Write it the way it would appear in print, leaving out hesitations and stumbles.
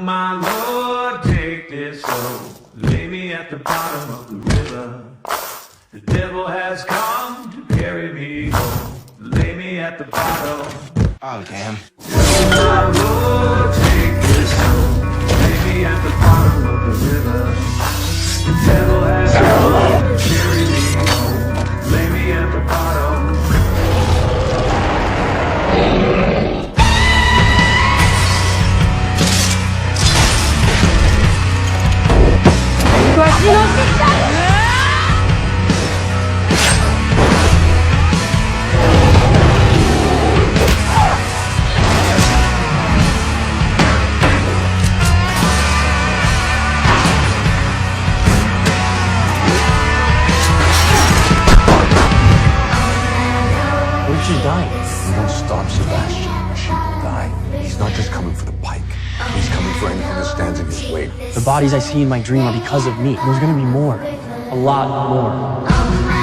my Lord, take this soul. Lay me at the bottom of the river. The devil has come to carry me home. Lay me at the bottom. Oh, damn. My Lord, take this soul. Lay me at the bottom of the river. The devil has come to carry me home. Lay me at the bottom. What if she's dying? We don't stop Sebastian. She will die. He's not just coming for the pike. He's coming for anything that stands in his way. The bodies I see in my dream are because of me. There's gonna be more. A lot more.